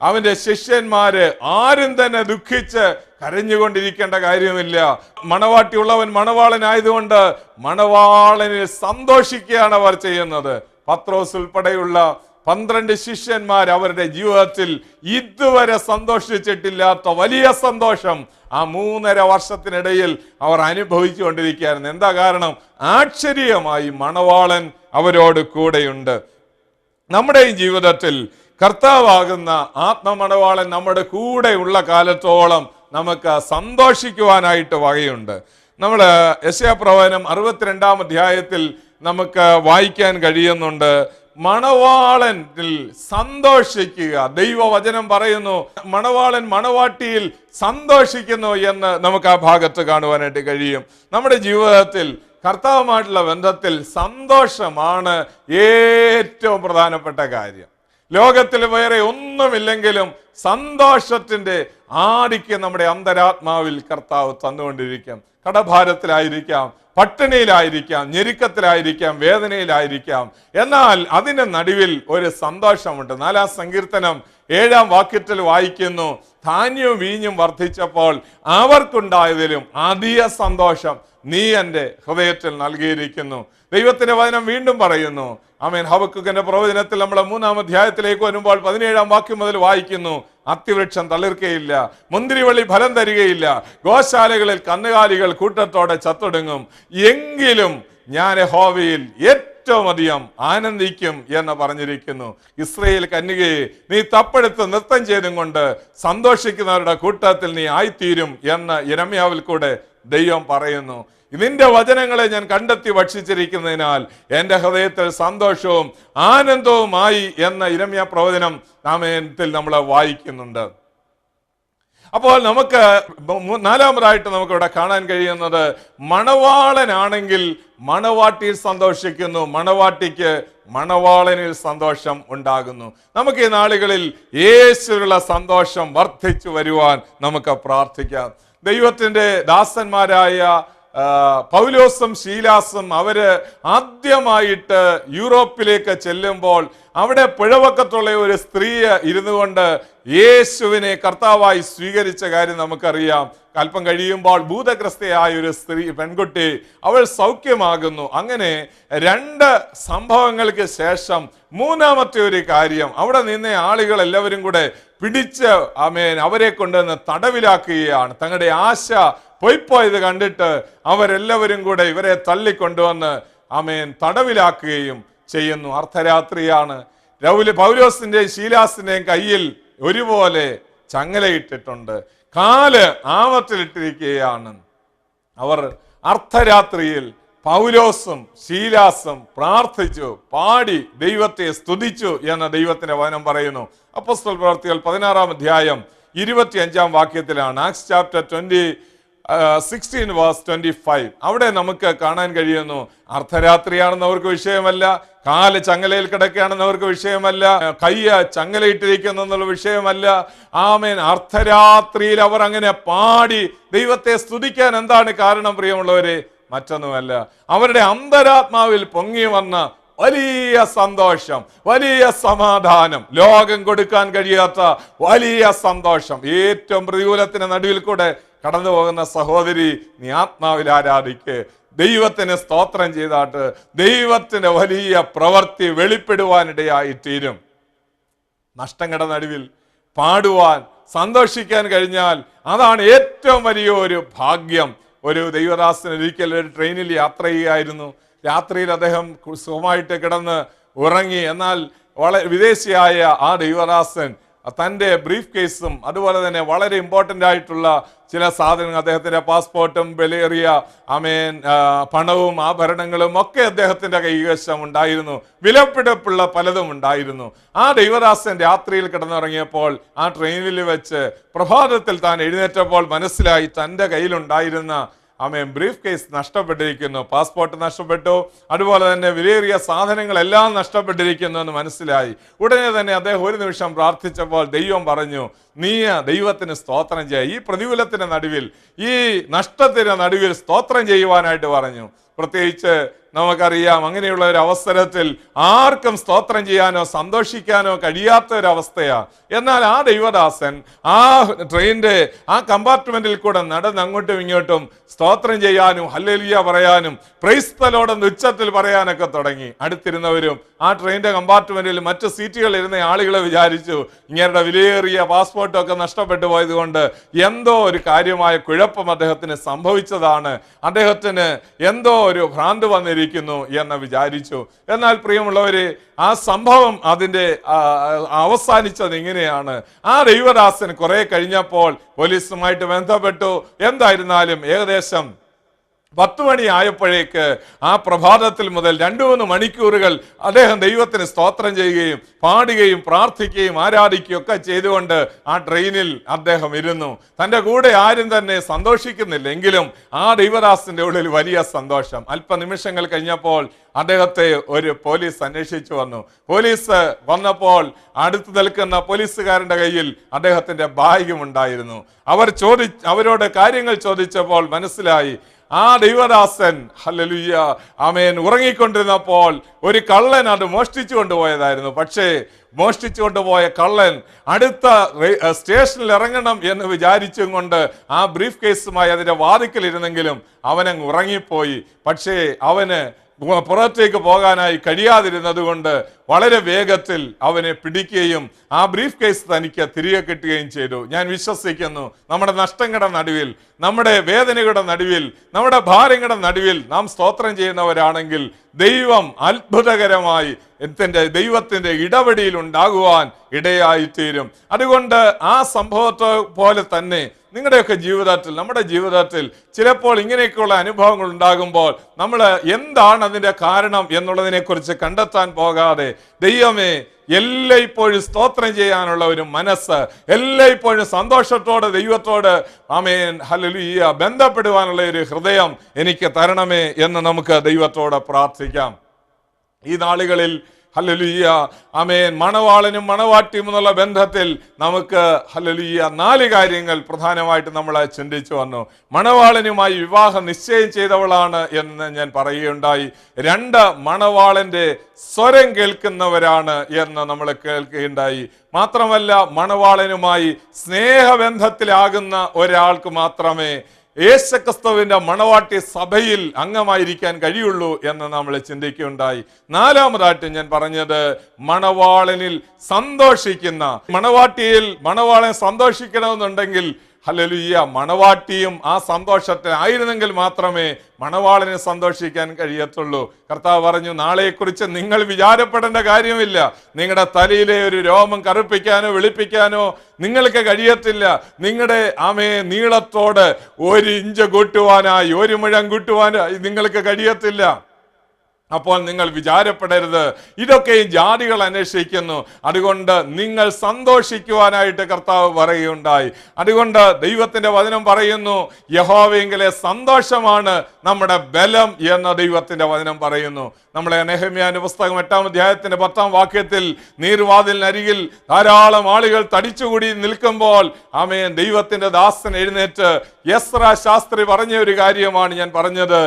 അവന്റെ ശിഷ്യന്മാര് ആരും തന്നെ ദുഃഖിച്ച് കരഞ്ഞുകൊണ്ടിരിക്കേണ്ട കാര്യമില്ല. മണവാട്ടിയുള്ളവൻ മണവാളനായതുകൊണ്ട് മണവാളനിൽ സന്തോഷിക്കുകയാണ് അവർ ചെയ്യുന്നത്. പത്രോസ് ഉൾപ്പെടെയുള്ള 12 ശിഷ്യന്മാർ അവരുടെ ജീവിതത്തിൽ ഇതുവരെ സന്തോഷിച്ചിട്ടില്ലാത്ത വലിയ സന്തോഷം ആ 3.5 വർഷത്തിനിടയിൽ അവർ അനുഭവിച്ചു കൊണ്ടിരിക്കുകയായിരുന്നു. എന്താ കാരണം? ആശ്ചര്യമായി മണവാളൻ അവരോട് കൂടെയുണ്ട്. നമ്മുടെ ഈ ജീവിതത്തിൽ കർത്താവാകുന്ന ആത്മമണവാളൻ നമ്മുടെ കൂടെ ഉള്ള കാലത്തോളം നമുക്ക് സന്തോഷിക്കുവാനായിട്ട് വകയുണ്ട്. നമ്മൾ യെശയ്യാപ്രവചനം 62-ാം അധ്യായത്തിൽ നമുക്ക് വായിക്കാൻ കഴിയുന്നുണ്ട്, മണവാളനിൽ സന്തോഷിക്കുക. ദൈവവചനം പറയുന്നു മണവാളൻ മണവാട്ടിയിൽ സന്തോഷിക്കുന്നു എന്ന് നമുക്ക് ആ ഭാഗത്ത് കാണുവാനായിട്ട് കഴിയും. നമ്മുടെ ജീവിതത്തിൽ കർത്താവുമായിട്ടുള്ള ബന്ധത്തിൽ സന്തോഷമാണ് ഏറ്റവും പ്രധാനപ്പെട്ട കാര്യം. ലോകത്തിൽ വേറെ ഒന്നുമില്ലെങ്കിലും സന്തോഷത്തിന്റെ ആധിക്യം നമ്മുടെ അന്തരാത്മാവിൽ കർത്താവ് തന്നുകൊണ്ടിരിക്കും. കടഭാരത്തിലായിരിക്കാം, പട്ടിണിയിലായിരിക്കാം, ഞെരുക്കത്തിലായിരിക്കാം, വേദനയിലായിരിക്കാം, എന്നാൽ അതിന്റെ നടുവിൽ ഒരു സന്തോഷമുണ്ട്. 4-ാം സങ്കീർത്തനം 7-ാം വാക്യത്തിൽ വായിക്കുന്നു, ധാന്യവും വീഞ്ഞും വർദ്ധിച്ചപ്പോൾ അവർക്കുണ്ടായതിലും അധിക സന്തോഷം നീ എൻ്റെ ഹൃദയത്തിൽ നൽകിയിരിക്കുന്നു. ദൈവത്തിന്റെ വചനം വീണ്ടും പറയുന്നു, ആമേൻ. ഹബക്കൂക്കിന്റെ പ്രവചനത്തിൽ നമ്മൾ 3-ാം അധ്യായത്തിലേക്ക് വരുമ്പോൾ 17-ാം വാക്യം മുതൽ വായിക്കുന്നു, അത്തിവൃക്ഷം തളിർക്കയില്ല, മുന്തിരിവള്ളി ഫലം തരികയില്ല, ഗോശാലകളിൽ കന്നുകാലികൾ കൂട്ടത്തോടെ ചത്തൊടുങ്ങും, എങ്കിലും ഞാൻ യഹോവയിൽ ഏറ്റവും അധികം ആനന്ദിക്കും എന്ന് പറഞ്ഞിരിക്കുന്നു. ഇസ്രായേൽ കന്യകയെ നീ തപ്പെടുത്ത് നൃത്തം ചെയ്തും കൊണ്ട് സന്തോഷിക്കുന്നവരുടെ കൂട്ടത്തിൽ നീ ആയിത്തീരും എന്ന് യിരെമ്യാവിൽ കൂടെ ദൈവം പറയുന്നു. നിന്റെ വചനങ്ങളെ ഞാൻ കണ്ടെത്തി ഭക്ഷിച്ചിരിക്കുന്നതിനാൽ എൻ്റെ ഹൃദയത്തിൽ സന്തോഷവും ആനന്ദവുമായി എന്ന യിരെമ്യാ പ്രവചനം നാമത്തിൽ നമ്മൾ വായിക്കുന്നുണ്ട്. അപ്പോൾ നമുക്ക് 4-ാമതായിട്ട് നമുക്കിവിടെ കാണാൻ കഴിയുന്നത്, മണവാളനാണെങ്കിൽ മണവാട്ടിയിൽ സന്തോഷിക്കുന്നു, മണവാട്ടിക്ക് മണവാളനിൽ സന്തോഷം ഉണ്ടാകുന്നു. നമുക്ക് ഈ നാളുകളിൽ യേശുവിലുള്ള സന്തോഷം വർദ്ധിച്ചു വരുവാൻ നമുക്ക് പ്രാർത്ഥിക്കാം. ദൈവത്തിന്റെ ദാസന്മാരായ പൗലോസും ശീലാസും അവര് ആദ്യമായിട്ട് യൂറോപ്പിലേക്ക് ചെല്ലുമ്പോൾ അവിടെ പുഴവക്കത്തുള്ള ഒരു സ്ത്രീ ഇരുന്നു കൊണ്ട് യേശുവിനെ കർത്താവായി സ്വീകരിച്ച കാര്യം നമുക്കറിയാം. അല്പം കഴിയുമ്പോൾ ഭൂതഗ്രസ്തയായ ഒരു പെൺകുട്ടി അവൾ സൗഖ്യമാകുന്നു. അങ്ങനെ 2 സംഭവങ്ങൾക്ക് ശേഷം 3-ാമത്തെ ഒരു കാര്യം, അവിടെ നിന്ന ആളുകൾ എല്ലാവരും കൂടെ പിടിച്ച് അവരെ കൊണ്ടുവന്ന് തടവിലാക്കുകയാണ്. തങ്ങളുടെ ആശ പൊയ്പോയത് കണ്ടിട്ട് അവരെല്ലാവരും കൂടെ ഇവരെ തള്ളിക്കൊണ്ടുവന്ന് തടവിലാക്കുകയും ചെയ്യുന്നു. അർദ്ധരാത്രിയാണ്. പൗലോസിന്റെയും ശീലാസിന്റെയും കയ്യിൽ ഒരുപോലെ ചങ്ങലയിട്ടിട്ടുണ്ട്, കാല് ആമത്തിലിട്ടിരിക്കുകയാണ്. അവർ അർദ്ധരാത്രിയിൽ പൗലോസും ശീലാസും പ്രാർത്ഥിച്ചു, പാടി ദൈവത്തെ സ്തുതിച്ചു എന്ന് ദൈവത്തിന്റെ വചനം പറയുന്നു. അപ്പോസ്തല പ്രവൃത്തികൾ 16-ാം അധ്യായം 25-ാം വാക്യത്തിലാണ്. Acts chapter 16:25. അവിടെ നമുക്ക് കാണാൻ കഴിയുന്നു, അർദ്ധരാത്രിയാണെന്ന് അവർക്ക് വിഷയമല്ല, കാല് ചങ്ങലയിൽ കിടക്കുകയാണെന്ന് അവർക്ക് വിഷയമല്ല, കയ്യ ചങ്ങലയിട്ടിരിക്കുന്നു എന്നുള്ള വിഷയമല്ല. ആമേൻ. അർദ്ധരാത്രിയിൽ അവർ അങ്ങനെ പാടി ദൈവത്തെ സ്തുതിക്കാൻ എന്താണ് കാരണം പ്രിയമുള്ളവരെ? മറ്റൊന്നുമല്ല, അവരുടെ അന്തരാത്മാവിൽ പൊങ്ങി വന്ന വലിയ സന്തോഷം, വലിയ സമാധാനം, ലോകം കൊടുക്കാൻ കഴിയാത്ത വലിയ സന്തോഷം. ഏറ്റവും പ്രതികൂലത്തിന് നടുവിൽ കൂടെ കടന്നു പോകുന്ന സഹോദരി, നീ ആത്മാവിൽ ആരാധിക്ക്. ദൈവത്തിന് സ്തോത്രം ചെയ്താട്ട് ദൈവത്തിന്റെ വലിയ പ്രവൃത്തി വെളിപ്പെടുവാനിടയായി തീരും. നഷ്ടങ്ങളുടെ നടുവിൽ പാടുവാൻ സന്തോഷിക്കാൻ കഴിഞ്ഞാൽ അതാണ് ഏറ്റവും വലിയ ഒരു ഭാഗ്യം. ഒരു ദൈവദാസൻ ഒരിക്കൽ ഒരു ട്രെയിനിൽ യാത്ര ചെയ്യുകയായിരുന്നു. രാത്രിയിൽ അദ്ദേഹം സുഖമായിട്ട് കിടന്ന് ഉറങ്ങി. എന്നാൽ വിദേശിയായ ആ ദൈവദാസൻ തൻ്റെ ബ്രീഫ് കേസും അതുപോലെ തന്നെ വളരെ ഇമ്പോർട്ടൻ്റ് ആയിട്ടുള്ള ചില സാധനങ്ങൾ, അദ്ദേഹത്തിൻ്റെ പാസ്പോർട്ടും വിലയേറിയ പണവും ആഭരണങ്ങളും ഒക്കെ അദ്ദേഹത്തിൻ്റെ കൈവശം ഉണ്ടായിരുന്നു. വിലപിടിപ്പുള്ള പലതും ഉണ്ടായിരുന്നു. ആ ദൈവദാസൻ രാത്രിയിൽ കിടന്നുറങ്ങിയപ്പോൾ ആ ട്രെയിനിൽ വെച്ച് പ്രഭാതത്തിൽ താൻ എഴുന്നേറ്റപ്പോൾ മനസ്സിലായി തൻ്റെ കയ്യിലുണ്ടായിരുന്ന ബ്രീഫ് കേസ് നഷ്ടപ്പെട്ടിരിക്കുന്നു, പാസ്പോർട്ട് നഷ്ടപ്പെട്ടു, അതുപോലെ തന്നെ വിലയേറിയ സാധനങ്ങളെല്ലാം നഷ്ടപ്പെട്ടിരിക്കുന്നു എന്ന് മനസ്സിലായി. ഉടനെ തന്നെ അദ്ദേഹം ഒരു നിമിഷം പ്രാർത്ഥിച്ചപ്പോൾ ദൈവം പറഞ്ഞു, നീ ദൈവത്തിന് സ്തോത്രം ചെയ്യുക. ഈ പ്രതികൂലത്തിന്റെ നടുവിൽ, ഈ നഷ്ടത്തിന്റെ നടുവിൽ സ്തോത്രം ചെയ്യുവാനായിട്ട് പറഞ്ഞു. പ്രത്യേകിച്ച് നമുക്കറിയാം, അങ്ങനെയുള്ള ഒരു അവസരത്തിൽ ആർക്കും സ്തോത്രം ചെയ്യാനോ സന്തോഷിക്കാനോ കഴിയാത്ത ഒരു അവസ്ഥയാണ്. എന്നാൽ ആ ദൈവദാസൻ ആ ട്രെയിനിന്റെ ആ കമ്പാർട്ട്മെന്റിൽ കൂടെ നടന്ന് അങ്ങോട്ടും ഇങ്ങോട്ടും സ്തോത്രം ചെയ്യാനും ഹല്ലേലൂയ പറയാനും പ്രൈസ് ദി ലോർഡ് എന്ന് ഉച്ചത്തിൽ പറയാനൊക്കെ തുടങ്ങി. അടുത്തിരുന്നവരും ആ ട്രെയിനിന്റെ കമ്പാർട്ട്മെന്റിൽ മറ്റു സീറ്റുകളിൽ ഇരുന്ന ആളുകളെ വിചാരിച്ചു ഇങ്ങനെയുള്ള വിലയേറിയ പാസ്പോർട്ടൊക്കെ നഷ്ടപ്പെട്ടു പോയത് കൊണ്ട് എന്തോ ഒരു കാര്യമായ കുഴപ്പം അദ്ദേഹത്തിന് സംഭവിച്ചതാണ്, അദ്ദേഹത്തിന് എന്തോ ഒരു ഭ്രാന്ത് വന്നിരിക്കുന്നു എന്ന് വിചാരിച്ചു. എന്നാൽ പ്രിയമുള്ളവരെ, ആ സംഭവം അതിൻ്റെ അവസാനിച്ചത് ഇങ്ങനെയാണ്. ആ ദൈവദാസൻ കുറെ കഴിഞ്ഞപ്പോൾ പോലീസുമായിട്ട് ബന്ധപ്പെട്ടു. എന്തായിരുന്നാലും ഏകദേശം 10 മണി ആയപ്പോഴേക്ക് ആ പ്രഭാതത്തിൽ മുതൽ 2-3 മണിക്കൂറുകൾ അദ്ദേഹം ദൈവത്തിന് സ്തോത്രം ചെയ്യുകയും പാടുകയും പ്രാർത്ഥിക്കുകയും ആരാധിക്കുകയും ഒക്കെ ചെയ്തുകൊണ്ട് ആ ട്രെയിനിൽ അദ്ദേഹം ഇരുന്നു. തൻ്റെ കൂടെ ആരും തന്നെ സന്തോഷിക്കുന്നില്ലെങ്കിലും ആ ദൈവദാസന്റെ ഉള്ളിൽ വലിയ സന്തോഷം. അല്പനിമിഷങ്ങൾ കഴിഞ്ഞപ്പോൾ അദ്ദേഹത്തെ ഒരു പോലീസ് അന്വേഷിച്ചു വന്നു. പോലീസ് വന്നപ്പോൾ അടുത്ത് നിൽക്കുന്ന പോലീസുകാരന്റെ കയ്യിൽ അദ്ദേഹത്തിന്റെ ബാഗും ഉണ്ടായിരുന്നു. അവരോട് കാര്യങ്ങൾ ചോദിച്ചപ്പോൾ മനസ്സിലായി ആ ദൈവദാസൻ ഹല്ലേലൂയ ഉറങ്ങിക്കൊണ്ടിരുന്നപ്പോൾ ഒരു കള്ളൻ അത് മോഷ്ടിച്ചു കൊണ്ടുപോയതായിരുന്നു. പക്ഷേ മോഷ്ടിച്ചു കൊണ്ടുപോയ കള്ളൻ അടുത്ത സ്റ്റേഷനിൽ ഇറങ്ങണം എന്ന് വിചാരിച്ചും കൊണ്ട് ആ ബ്രീഫ് കേസുമായി അതിന്റെ വാതിക്കലിരുന്നെങ്കിലും അവനങ്ങ് ഉറങ്ങിപ്പോയി. പക്ഷേ അവന് പുറത്തേക്ക് പോകാനായി കഴിയാതിരുന്നത് കൊണ്ട് വളരെ വേഗത്തിൽ അവനെ പിടിക്കുകയും ആ ബ്രീഫ് കേസ് തനിക്ക് തിരികെ കിട്ടുകയും ചെയ്തു. ഞാൻ വിശ്വസിക്കുന്നു, നമ്മുടെ നഷ്ടങ്ങളുടെ നടുവിൽ, നമ്മുടെ വേദനയുടെ നടുവിൽ, നമ്മുടെ ഭാരങ്ങളുടെ നടുവിൽ നാം സ്തോത്രം ചെയ്യുന്നവരാണെങ്കിൽ ദൈവം അത്ഭുതകരമായി ദൈവത്തിന്റെ ഇടപെടിയിൽ ഉണ്ടാകുവാൻ ഇടയായിത്തീരും. അതുകൊണ്ട് ആ സംഭവത്തെ പോലെ തന്നെ നിങ്ങളുടെയൊക്കെ ജീവിതത്തിൽ, നമ്മുടെ ജീവിതത്തിൽ ചിലപ്പോൾ ഇങ്ങനെയൊക്കെയുള്ള അനുഭവങ്ങൾ ഉണ്ടാകുമ്പോൾ നമ്മൾ എന്താണ് അതിൻ്റെ കാരണം എന്നുള്ളതിനെ കുറിച്ച് കണ്ടെത്താൻ പോകാതെ ദൈവമേ എല്ലായ്പ്പോഴും സ്തോത്രം ചെയ്യാനുള്ള ഒരു മനസ്സ്, എല്ലായ്പ്പോഴും സന്തോഷത്തോടെ ദൈവത്തോട് ഹല്ലേലൂയ ബന്ധപ്പെടുവാനുള്ള ഒരു ഹൃദയം എനിക്ക് തരണമേ എന്ന് നമുക്ക് ദൈവത്തോട് പ്രാർത്ഥിക്കാം. ഈ നാളുകളിൽ ഹല്ലേലൂയ മണവാളനും മണവാട്ടിയും എന്നുള്ള ബന്ധത്തിൽ നമുക്ക് ഹല്ലേലൂയ 4 കാര്യങ്ങൾ പ്രധാനമായിട്ട് നമ്മൾ ചിന്തിച്ചു വന്നു. മണവാളനുമായി വിവാഹം നിശ്ചയം ചെയ്തവളാണ് എന്ന് ഞാൻ പറയുകയുണ്ടായി. 2 മണവാളന്റെ സ്വരം കേൾക്കുന്നവരാണ് എന്ന് നമ്മൾ കേൾക്കുകയുണ്ടായി. മാത്രമല്ല, മണവാളനുമായി സ്നേഹബന്ധത്തിലാകുന്ന ഒരാൾക്ക് മാത്രമേ യേശുക്രിസ്തുവിന്റെ മണവാട്ടി സഭയിൽ അംഗമായിരിക്കാൻ കഴിയുള്ളൂ എന്ന് നമ്മൾ ചിന്തിക്കുകയുണ്ടായി. 4-മതായിട്ട് ഞാൻ പറഞ്ഞത് മണവാളനിൽ സന്തോഷിക്കുന്ന, മണവാളൻ സന്തോഷിക്കണമെന്നുണ്ടെങ്കിൽ ഹല്ലേലൂയ മണവാട്ടിയും ആ സന്തോഷത്തിലായിരുന്നെങ്കിൽ മാത്രമേ മണവാളനെ സന്തോഷിക്കാൻ കഴിയത്തുള്ളൂ. കർത്താവ് പറഞ്ഞു, നാളെക്കുറിച്ച് നിങ്ങൾ വിചാരപ്പെടേണ്ട കാര്യമില്ല. നിങ്ങളുടെ തലയിലെ ഒരു രോമം കറുപ്പിക്കാനോ വെളുപ്പിക്കാനോ നിങ്ങൾക്ക് കഴിയത്തില്ല. നിങ്ങളുടെ നീളത്തോട് 1 ഇഞ്ച് കൂട്ടുവാനായി, 1 മുഴം കൂട്ടുവാനായി നിങ്ങൾക്ക് കഴിയത്തില്ല. അപ്പോൾ നിങ്ങൾ വിചാരപ്പെടരുത്, ഇതൊക്കെയും ജാതികൾ അന്വേഷിക്കുന്നു. അതുകൊണ്ട് നിങ്ങൾ സന്തോഷിക്കുവാനായിട്ട് കർത്താവ് പറയുകയുണ്ടായി. അതുകൊണ്ട് ദൈവത്തിന്റെ വചനം പറയുന്നു, യഹോവയെങ്കിലെ സന്തോഷമാണ് നമ്മുടെ ബലം എന്ന് ദൈവത്തിന്റെ വചനം പറയുന്നു. നമ്മളെ നെഹെമ്യാവിന്റെ പുസ്തകം 8-ാം അധ്യായത്തിന്റെ 10-ാം വാക്യത്തിൽ നീർവാതിലിനരികിൽ ധാരാളം ആളുകൾ തടിച്ചുകൂടി നിൽക്കുമ്പോൾ ദൈവത്തിന്റെ ദാസൻ എഴുന്നേറ്റ് യെസ്രാ ശാസ്ത്രി പറഞ്ഞ ഒരു കാര്യമാണ് ഞാൻ പറഞ്ഞത്.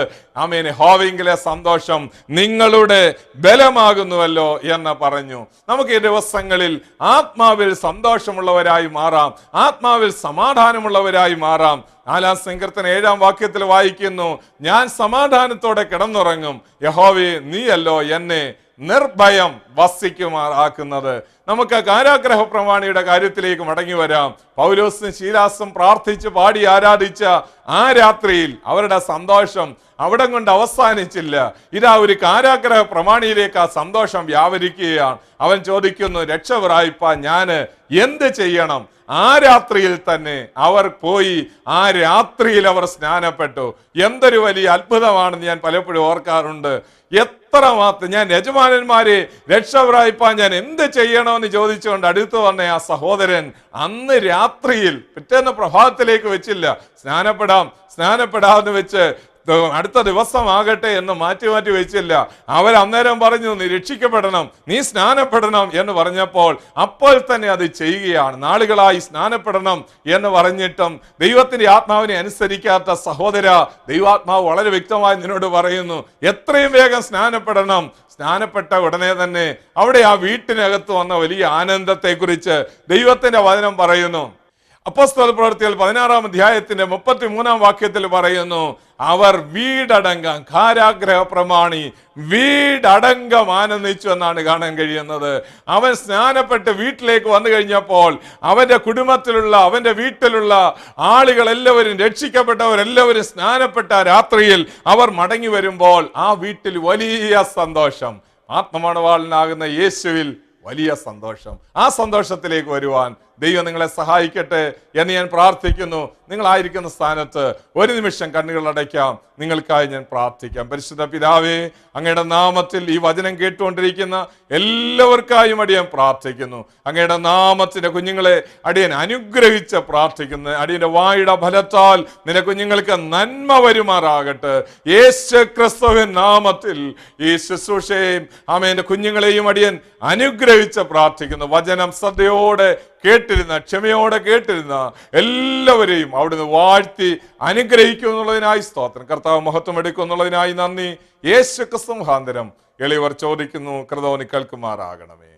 യഹോവയെങ്കിലെ സന്തോഷം നിങ്ങളുടെ ബലമാകുന്നുവല്ലോ എന്ന് പറഞ്ഞു. നമുക്ക് ഈ ദിവസങ്ങളിൽ ആത്മാവിൽ സന്തോഷമുള്ളവരായി മാറാം, ആത്മാവിൽ സമാധാനമുള്ളവരായി മാറാം. 4-ാം സങ്കീർത്തനം 7-ാം വാക്യത്തിൽ വായിക്കുന്നു, ഞാൻ സമാധാനത്തോടെ കിടന്നുറങ്ങും, യഹോവേ നീയല്ലോ എന്നെ നിർഭയം വസിക്കുമാറാക്കുന്നത്. നമുക്ക് കാരാഗ്രഹ പ്രമാണിയുടെ കാര്യത്തിലേക്ക് മടങ്ങി വരാം. പൗലോസും ശീലാസും പ്രാർത്ഥിച്ച് പാടി ആരാധിച്ച ആ രാത്രിയിൽ അവരുടെ സന്തോഷം അവിടം കൊണ്ട് അവസാനിച്ചില്ല. ഇതാ ഒരു കാരാഗ്രഹ പ്രമാണിയിലേക്ക് ആ സന്തോഷം വ്യാപരിക്കുകയാണ്. അവൻ ചോദിക്കുന്നു, രക്ഷ പ്രാപിപ്പാൻ ഞാൻ എന്ത് ചെയ്യണം? ആ രാത്രിയിൽ തന്നെ അവർ പോയി, ആ രാത്രിയിൽ അവർ സ്നാനപ്പെട്ടു. എന്തൊരു വലിയ അത്ഭുതമാണെന്ന് ഞാൻ പലപ്പോഴും ഓർക്കാറുണ്ട്. എത്രമാത്രം ഞാൻ യജമാനന്മാരെ രക്ഷ പ്രാപിപ്പാൻ ഞാൻ എന്ത് ചെയ്യണമെന്ന് ചോദിച്ചുകൊണ്ട് അടുത്ത് വന്ന ആ സഹോദരൻ അന്ന് രാത്രിയിൽ, പിറ്റേന്ന് പ്രഭാതത്തിലേക്ക് വെച്ചില്ല, സ്നാനപ്പെടാമെന്ന് വെച്ച് അടുത്ത ദിവസമാകട്ടെ എന്ന് മാറ്റി വെച്ചില്ല. അവർ അന്നേരം പറഞ്ഞു, നീ രക്ഷിക്കപ്പെടണം, നീ സ്നാനപ്പെടണം എന്ന് പറഞ്ഞപ്പോൾ അപ്പോൾ തന്നെ അത് ചെയ്യുകയാണ്. നാളുകളായി സ്നാനപ്പെടണം എന്ന് പറഞ്ഞിട്ടും ദൈവത്തിന്റെ ആത്മാവിനെ അനുസരിക്കാത്ത സഹോദര, ദൈവാത്മാവ് വളരെ വ്യക്തമായി നിന്നോട് പറയുന്നു, എത്രയും വേഗം സ്നാനപ്പെടണം. സ്നാനപ്പെട്ട ഉടനെ തന്നെ അവിടെ ആ വീട്ടിനകത്ത് വന്ന വലിയ ആനന്ദത്തെക്കുറിച്ച് ദൈവത്തിന്റെ വചനം പറയുന്നു. അപ്പോസ്തല പ്രവൃത്തികൾ 16-ാം അധ്യായത്തിന്റെ 33-ാം വാക്യത്തിൽ പറയുന്നു, അവർ വീടടങ്കം, കാരാഗ്രഹ പ്രമാണി വീടടങ്കം ആനന്ദിച്ചു എന്നാണ് കാണാൻ കഴിയുന്നത്. അവൻ സ്നാനപ്പെട്ട് വീട്ടിലേക്ക് വന്നു കഴിഞ്ഞപ്പോൾ അവന്റെ കുടുംബത്തിലുള്ള, അവന്റെ വീട്ടിലുള്ള ആളുകളെല്ലാവരും, രക്ഷിക്കപ്പെട്ടവരെല്ലാവരും സ്നാനപ്പെട്ട രാത്രിയിൽ അവർ മടങ്ങി വരുമ്പോൾ ആ വീട്ടിൽ വലിയ സന്തോഷം. ആത്മമണവാളനാകുന്ന യേശുവിൽ വലിയ സന്തോഷം. ആ സന്തോഷത്തിലേക്ക് വരുവാൻ ദൈവം നിങ്ങളെ സഹായിക്കട്ടെ എന്ന് ഞാൻ പ്രാർത്ഥിക്കുന്നു. നിങ്ങളായിരിക്കുന്ന സ്ഥാനത്ത് ഒരു നിമിഷം കണ്ണുകൾ അടയ്ക്കാം. നിങ്ങൾക്കായി ഞാൻ പ്രാർത്ഥിക്കാം. പരിശുദ്ധ പിതാവേ, അങ്ങയുടെ നാമത്തിൽ ഈ വചനം കേട്ടുകൊണ്ടിരിക്കുന്ന എല്ലാവർക്കായും അടിയൻ പ്രാർത്ഥിക്കുന്നു. അങ്ങയുടെ നാമത്തിന്റെ കുഞ്ഞുങ്ങളെ അടിയൻ അനുഗ്രഹിച്ച് പ്രാർത്ഥിക്കുന്നു. അടിയന്റെ വായുടെ ഫലത്താൽ നിന്റെ കുഞ്ഞുങ്ങൾക്ക് നന്മ വരുമാറാകട്ടെ. യേശു ക്രിസ്തുവിൻ നാമത്തിൽ ഈ ശുശ്രൂഷയെയും ആമേന്റെ കുഞ്ഞുങ്ങളെയും അടിയൻ അനുഗ്രഹിച്ച് പ്രാർത്ഥിക്കുന്നു. വചനം ശ്രദ്ധയോടെ കേട്ടിരുന്ന, ക്ഷമയോടെ കേട്ടിരുന്ന എല്ലാവരെയും അവിടുന്ന് വാഴ്ത്തി അനുഗ്രഹിക്കും എന്നുള്ളതിനായി സ്തോത്രം. കർത്താവ് മഹത്വം എടുക്കും എന്നുള്ളതിനായി നന്ദി. യേശു ക്രിസ്തു മുഖാന്തരം എളിയവർ ചോദിക്കുന്നു, കൃതോ നീ കേൾക്കുമാറാകണമേ.